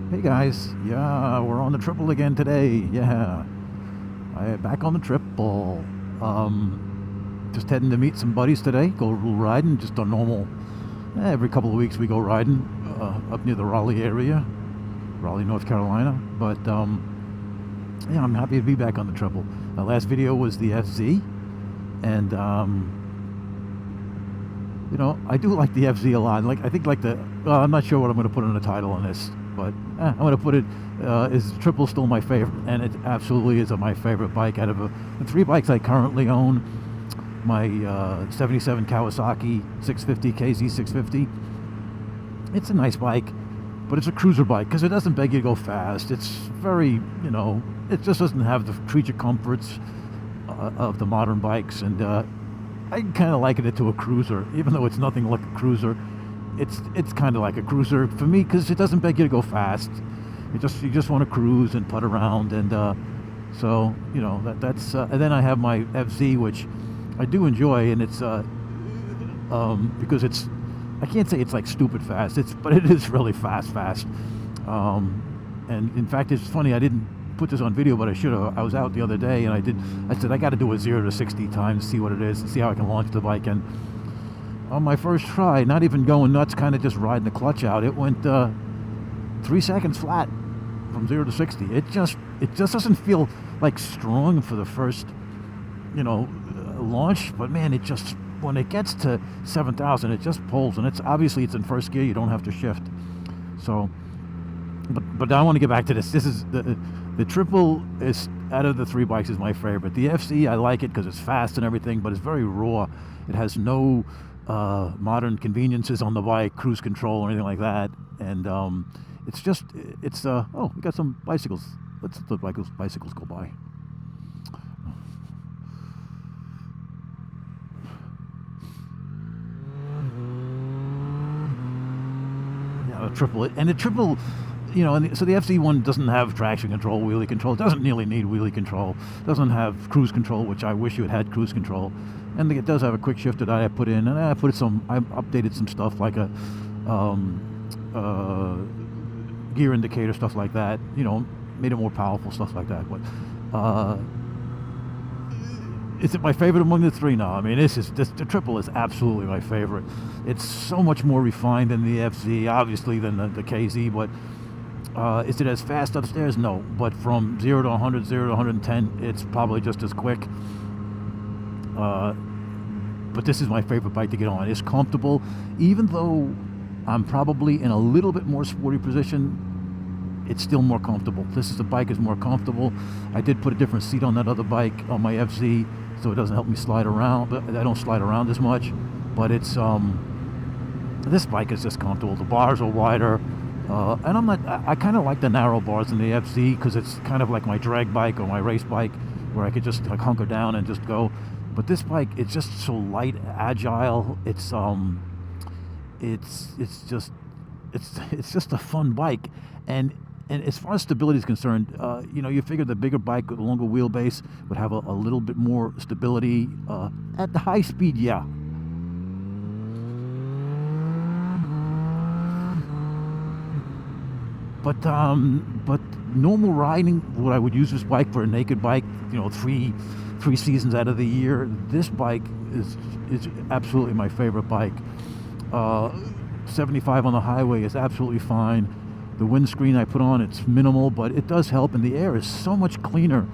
Hey guys, yeah, we're on the triple again today. Yeah, I back on the triple. Just heading to meet some buddies today. Go a little riding, just a normal. Every couple of weeks we go riding up near the Raleigh area, Raleigh, North Carolina. But yeah, I'm happy to be back on the triple. The last video was the FZ, and I do like the FZ a lot. Like I think like the I'm not sure what I'm going to put in the title on this, but I'm going to put it is triple still my favorite, and it absolutely is my favorite bike out of the three bikes I currently own. My 77 Kawasaki 650 KZ 650. It's a nice bike, but it's a cruiser bike because it doesn't beg you to go fast. It's very, it just doesn't have the creature comforts of the modern bikes, and I kind of liken it to a cruiser, even though it's nothing like a cruiser. It's kind of like a cruiser for me because it doesn't beg you to go fast. You just want to cruise and putt around, and so that's. And then I have my FZ, which I do enjoy, and it's because it's. I can't say it's like stupid fast. But it is really fast. And in fact, it's funny. I didn't put this on video, but I should have. I was out the other day, and I said I got to do a 0 to 60 times, see what it is, and see how I can launch the bike. And on my first try, not even going nuts, kind of just riding the clutch out, it went 3 seconds flat from 0 to 60. It just doesn't feel like strong for the first, launch. But man, it just when it gets to 7,000, it just pulls, and it's in first gear. You don't have to shift. So. But I want to get back to this. This is the triple is out of the three bikes is my favorite. The FC I like it because it's fast and everything, but it's very raw. It has no modern conveniences on the bike, cruise control or anything like that. And oh, we got some bicycles. Let's let the bicycles go by. Yeah, the triple. So the FC1 doesn't have traction control, wheelie control. It doesn't really need wheelie control. It doesn't have cruise control, which I wish it had cruise control. And it does have a quick shift that I put in, and I updated some stuff like a gear indicator, stuff like that. Made it more powerful, stuff like that. But is it my favorite among the three? No, I mean the triple is absolutely my favorite. It's so much more refined than the FZ, obviously, than the KZ, but. Is it as fast upstairs? No, but from 0 to 100, 0 to 110, it's probably just as quick. But this is my favorite bike to get on. It's comfortable, even though I'm probably in a little bit more sporty position. It's still more comfortable. The bike is more comfortable. I did put a different seat on that other bike on my FZ, so it doesn't help me slide around. But I don't slide around as much. But it's this bike is just comfortable. The bars are wider. And I kind of like the narrow bars in the FZ because it's kind of like my drag bike or my race bike where I could just like hunker down and just go. But this bike, it's just so light, agile. It's just a fun bike. And as far as stability is concerned, you figure the bigger bike with a longer wheelbase would have a little bit more stability at the high speed. Yeah. But normal riding, what I would use this bike for a naked bike, three seasons out of the year. This bike is absolutely my favorite bike. 75 on the highway is absolutely fine. The windscreen I put on, it's minimal, but it does help, and the air is so much cleaner.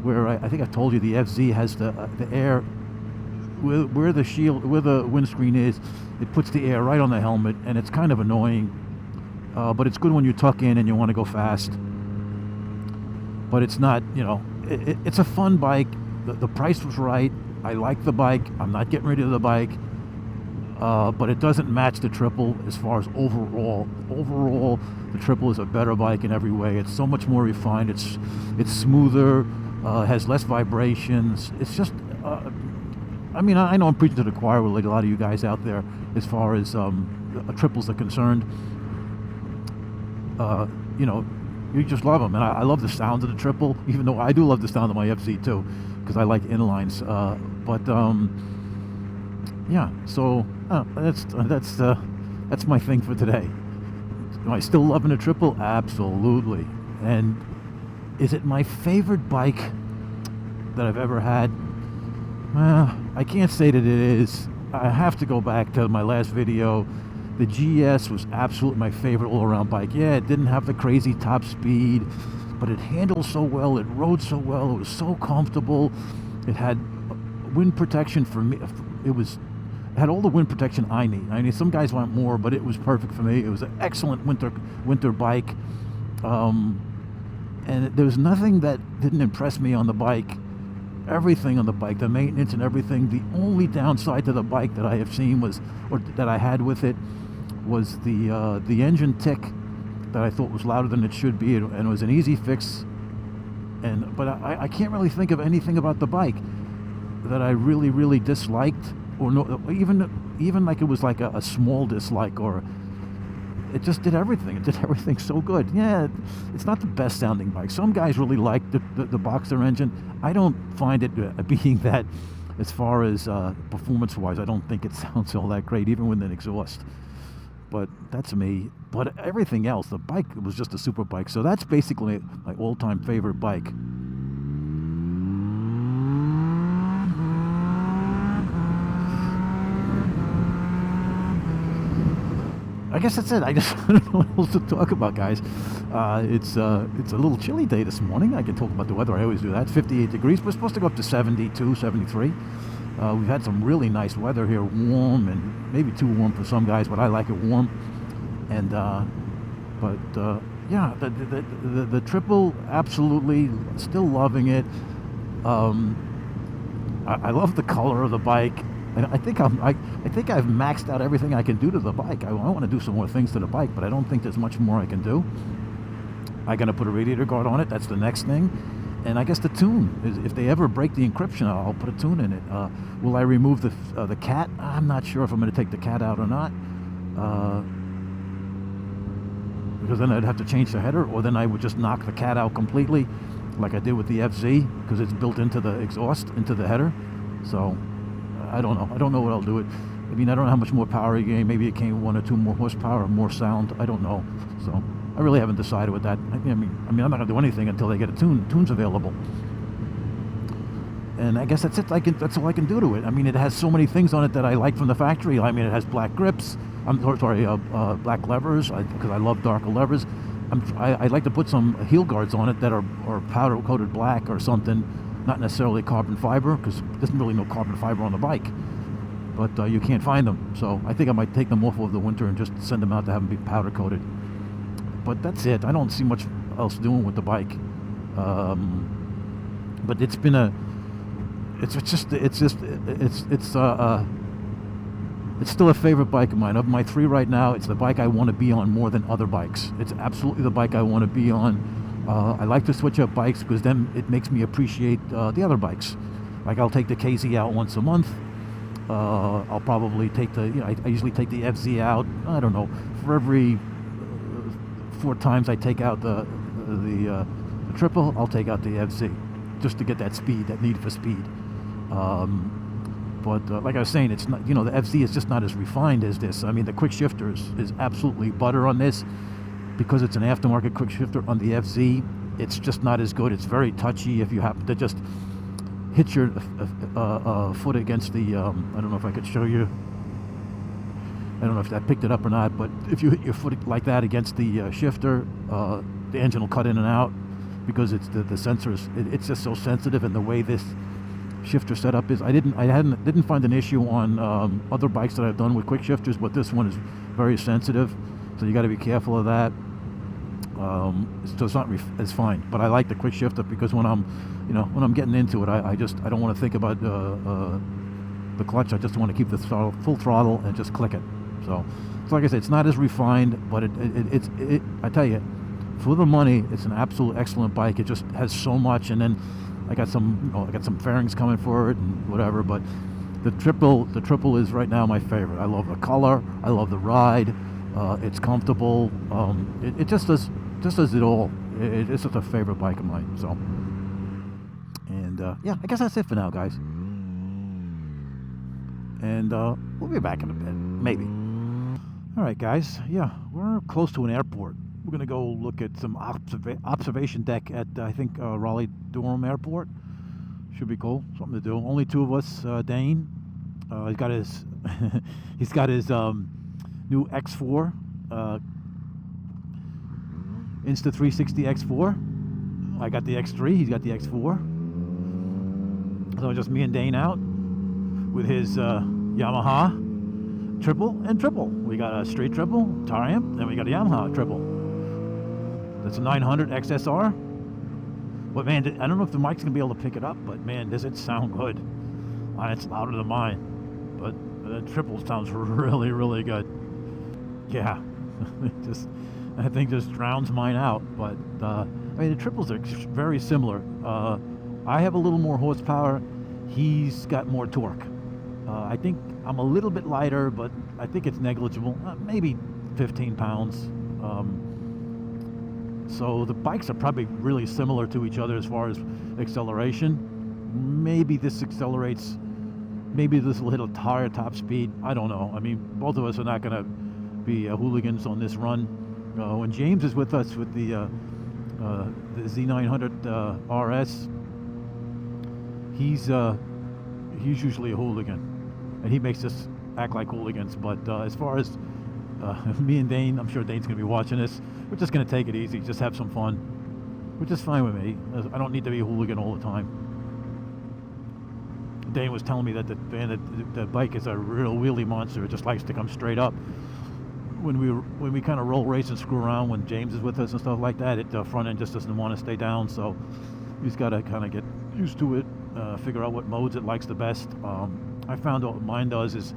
Where I think I told you the FZ has the air where the windscreen is, it puts the air right on the helmet, and it's kind of annoying. But it's good when you tuck in and you want to go fast. But it's not, it's a fun bike. The price was right. I like the bike. I'm not getting rid of the bike. But it doesn't match the triple as far as overall. Overall, the triple is a better bike in every way. It's so much more refined. It's smoother, has less vibrations. It's just, I know I'm preaching to the choir with like a lot of you guys out there as far as triples are concerned. You just love them, and I love the sound of the triple, even though I do love the sound of my FZ too, because I like inlines. Yeah, so that's my thing for today. Am I still loving the triple? Absolutely. And is it my favorite bike that I've ever had? Well, I can't say that it is. I have to go back to my last video. The GS was absolutely my favorite all-around bike. Yeah, it didn't have the crazy top speed, but it handled so well, it rode so well, it was so comfortable. It had wind protection for me. It had all the wind protection I need. I mean, some guys want more, but it was perfect for me. It was an excellent winter bike. And there was nothing that didn't impress me on the bike. Everything on the bike, the maintenance and everything. The only downside to the bike that I have seen or that I had with it, was the engine tick that I thought was louder than it should be, and it was an easy fix. But I can't really think of anything about the bike that I really, really disliked, or no, even like it was like a small dislike, or it just did everything. It did everything so good. Yeah, it's not the best sounding bike. Some guys really like the Boxster engine. I don't find it being that, as far as performance wise, I don't think it sounds all that great, even with an exhaust. But that's me. But everything else, the bike was just a super bike. So that's basically my all-time favorite bike. I guess that's it. I don't know what else to talk about, guys. It's a little chilly day this morning. I can talk about the weather. I always do that. It's 58 degrees. We're supposed to go up to 72, 73. We've had some really nice weather here, warm, and maybe too warm for some guys, but I like it warm. And yeah, the triple, absolutely, still loving it. I love the color of the bike. And I think I've maxed out everything I can do to the bike. I want to do some more things to the bike, but I don't think there's much more I can do. I'm gonna put a radiator guard on it. That's the next thing. And I guess the tune, if they ever break the encryption, I'll put a tune in it. Will I remove the cat? I'm not sure if I'm going to take the cat out or not, because then I'd have to change the header, or then I would just knock the cat out completely, like I did with the FZ, because it's built into the exhaust, into the header. So I don't know. I don't know what I'll do it. I mean, I don't know how much more power you gain. Maybe it came 1 or 2 more horsepower or more sound. I don't know. So I really haven't decided with that. I mean, I'm not going to do anything until they get a tunes available. And I guess that's it. That's all I can do to it. I mean, it has so many things on it that I like from the factory. I mean, it has black grips. Black levers, because I love darker levers. I'd like to put some heel guards on it that are powder coated black or something, not necessarily carbon fiber, because there's really no carbon fiber on the bike. But you can't find them, so I think I might take them off over the winter and just send them out to have them be powder coated. But that's it. I don't see much else doing with the bike. But it's been it's still a favorite bike of mine. Of my 3 right now, it's the bike I want to be on more than other bikes. It's absolutely the bike I want to be on. I like to switch up bikes because then it makes me appreciate the other bikes. Like, I'll take the KZ out once a month. I'll probably take I usually take the FZ out, I don't know, for every 4 times I take out the triple, I'll take out the FZ, just to get that speed, that need for speed. But like I was saying, it's not, the FZ is just not as refined as this. I mean, the quick shifter is absolutely butter on this, because it's an aftermarket quick shifter. On the FZ, it's just not as good. It's very touchy. If you happen to just hit your foot against the, I don't know if I could show you. I don't know if that picked it up or not, but if you hit your foot like that against the shifter, the engine will cut in and out, because it's the sensors. It's just so sensitive, and the way this shifter setup is. I didn't find an issue on other bikes that I've done with quick shifters, but this one is very sensitive, so you got to be careful of that. So it's not it's fine, but I like the quick shifter because when I'm getting into it, I don't want to think about the clutch. I just want to keep the full throttle and just click it. So like I said, it's not as refined, but it's I tell you, for the money, it's an absolute excellent bike. It just has so much, and then I got some fairings coming for it and whatever. But the triple is right now my favorite. I love the color. I love the ride. It's comfortable. It just does it all. It's just a favorite bike of mine. So, and yeah, I guess that's it for now, guys. And we'll be back in a bit, maybe. All right, guys. Yeah, we're close to an airport. We're gonna go look at some observation deck at I think Raleigh Durham Airport. Should be cool. Something to do. Only two of us. Dane. He's got his he's got his new X4 Insta360 X4. I got the X3. He's got the X4. So just me and Dane out with his Yamaha triple and triple. We got a straight triple, tar amp, and we got a Yamaha triple. That's a 900 XSR. But man, I don't know if the mic's gonna be able to pick it up, but man, does it sound good. It's louder than mine. But the triple sounds really, really good. Yeah, I think just drowns mine out. But I mean, the triples are very similar. I have a little more horsepower. He's got more torque. I think I'm a little bit lighter, but I think it's negligible. Maybe 15 pounds. So the bikes are probably really similar to each other as far as acceleration. Maybe this accelerates. Maybe this will hit a higher top speed. I don't know. I mean, both of us are not going to be hooligans on this run. When James is with us with the Z900 RS, he's usually a hooligan, and he makes us act like hooligans. But as far as me and Dane, I'm sure Dane's going to be watching this. We're just going to take it easy, just have some fun, which is fine with me. I don't need to be a hooligan all the time. Dane was telling me that the bike is a real wheelie monster. It just likes to come straight up. When we kind of roll race and screw around when James is with us and stuff like that, the front end just doesn't want to stay down. So you just got to kind of get used to it, figure out what modes it likes the best. I found what mine does is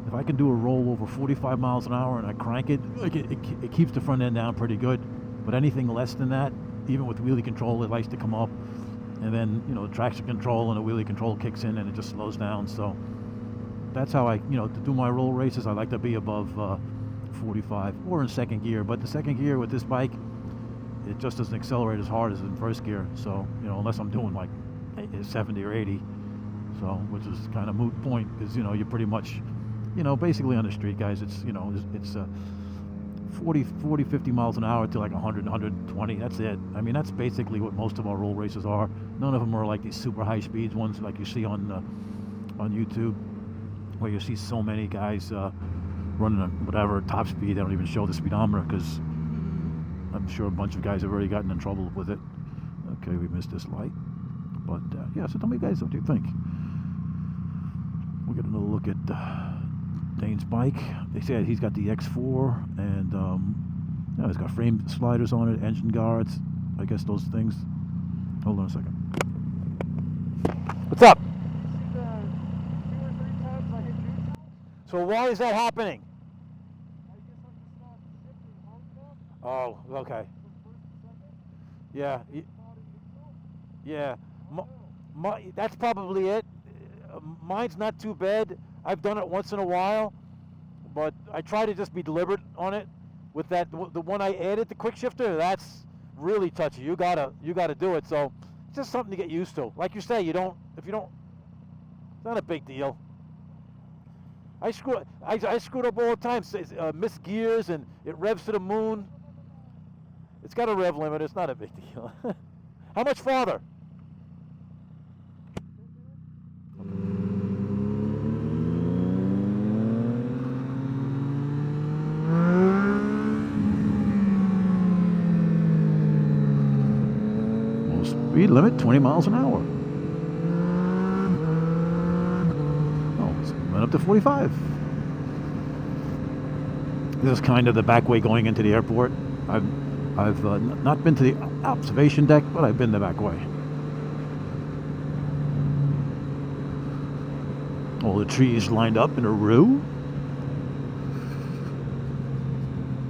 if I can do a roll over 45 miles an hour and I crank it, it keeps the front end down pretty good. But anything less than that, even with wheelie control, it likes to come up. And then, the traction control and the wheelie control kicks in and it just slows down. So that's how I, to do my roll races, I like to be above 45 or in second gear. But the second gear with this bike, it just doesn't accelerate as hard as in first gear. So, unless I'm doing like 70 or 80. So, which is kind of moot point because, you're pretty much, basically on the street, guys. It's, it's 40, 50 miles an hour to like 100, 120. That's it. I mean, that's basically what most of our roll races are. None of them are like these super high speeds ones like you see on YouTube, where you see so many guys running at whatever top speed. They don't even show the speedometer because I'm sure a bunch of guys have already gotten in trouble with it. Okay, we missed this light. But yeah, so tell me guys what you think. We'll get another look at Dane's bike. They said he's got the X4 and he's got frame sliders on it, engine guards, I guess those things. Hold on a second. What's up? So why is that happening? Oh, okay. Yeah. Yeah. That's probably it. Mine's not too bad. I've done it once in a while, but I try to just be deliberate on it. With that, the one I added, the quick shifter, that's really touchy. You gotta do it. So it's just something to get used to. Like you say, if you don't, it's not a big deal. I screwed up all the time. Missed gears and it revs to the moon. It's got a rev limit. It's not a big deal. How much farther? Speed limit 20 miles an hour. Oh, it's went up to 45. This is kind of the back way going into the airport. I've not been to the observation deck, but I've been the back way. All the trees lined up in a row.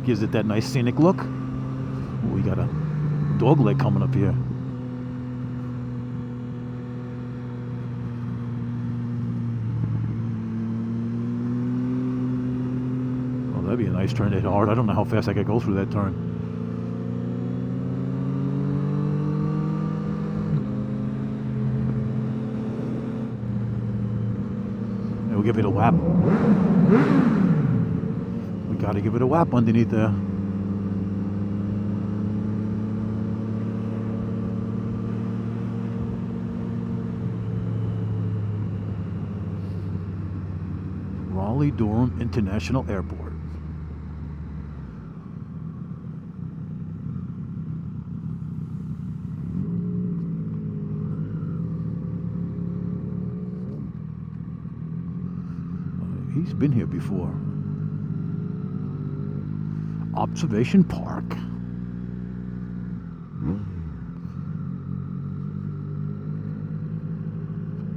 Gives it that nice scenic look. Ooh, we got a dog leg coming up here. Oh, that'd be a nice turn to hit hard. I don't know how fast I could go through that turn. We'll give it a lap. We Gotta give it a whap underneath there. Raleigh-Durham International Airport. He's been here before. Observation Park.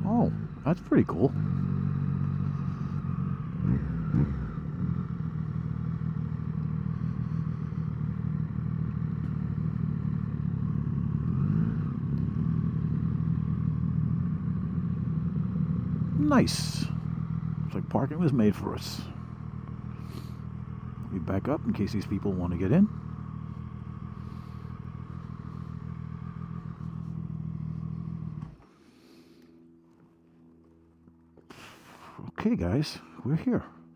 Oh, that's pretty cool. Nice. Looks like parking was made for us. We back up in case these people want to get in. Okay, guys, we're here.